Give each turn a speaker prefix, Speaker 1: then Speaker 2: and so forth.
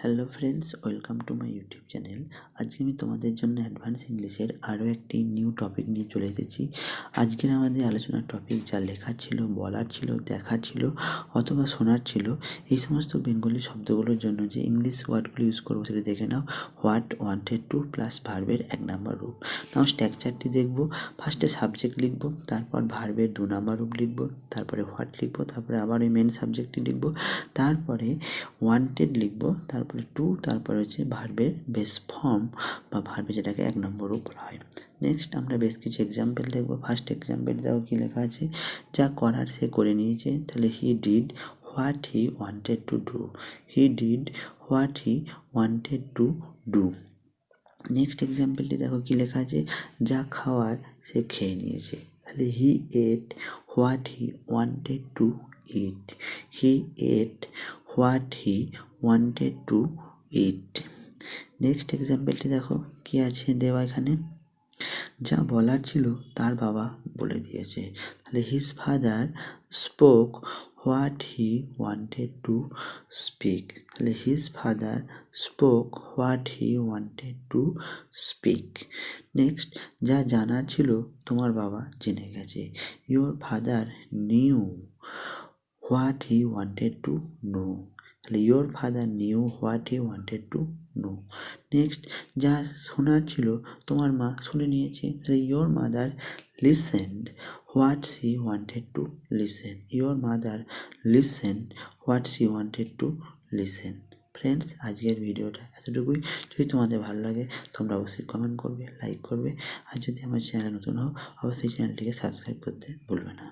Speaker 1: Hello friends, welcome to my YouTube channel. আজকে আমি তোমাদের জন্য অ্যাডভান্স ইংলিশের আরও একটি নিউ টপিক নিয়ে চলে এসেছি। আজকের আমাদের আলোচনার টপিক যা লেখার ছিল, বলার ছিল, দেখার ছিল অথবা শোনার ছিল, এই সমস্ত বেঙ্গলি শব্দগুলোর জন্য যে ইংলিশ ওয়ার্ডগুলো ইউজ করবো সেটা দেখে নাও। হোয়াট, ওয়ান্টেড টু প্লাস ভার্বের 1 নম্বর রূপ। নাও স্ট্রাকচারটি দেখবো। ফার্স্টে সাবজেক্ট লিখবো, তারপর ভার্বের 2 নম্বর রূপ লিখবো, তারপরে হোয়াট লিখবো, তারপরে আবার ওই মেন সাবজেক্টটি লিখবো, তারপরে ওয়ান্টেড লিখবো, তারপরে টু, তারপরে হচ্ছে ভার্বের বেস ফর্ম বা ভার্বে যেটাকে 1 নম্বর রূপ বলা হয়। নেক্সট আমরা বেশ কিছু এক্সাম্পল দেখবো। ফার্স্ট এক্সাম্পল দেখো কী লেখা আছে, যা করার সে করে নিয়েছে। তাহলে he did what he wanted to do. He did what he wanted to do. Next এক্সাম্পলটি দেখো কী লেখা আছে, যা খাওয়ার সে খেয়ে নিয়েছে। তাহলে he ate what he wanted to eat. He ate what he wanted to eat. Next এক্সাম্পলটি দেখো কি আছে দেওয়া এখানে, যা বলার ছিল তার বাবা বলে দিয়েছে। তাহলে his father spoke what he wanted to speak. তাহলে his father spoke what he wanted to speak. Next, যা জানার ছিল তোমার বাবা জেনে গেছে। Your father knew what he wanted to know. তাহলে your father knew what he wanted to know. Next, যা শোনার ছিল তোমার মা শুনে নিয়েছে। তাহলে your mother listened what she wanted to listen. Your mother listened what she wanted to listen. Friends, আজকের ভিডিওটা এতটুকুই। যদি তোমাদের ভালো লাগে তোমরা অবশ্যই কমেন্ট করবে, লাইক করবে, আর যদি আমার চ্যানেল নতুন হও অবশ্যই চ্যানেলটিকে সাবস্ক্রাইব করতে ভুলবে না।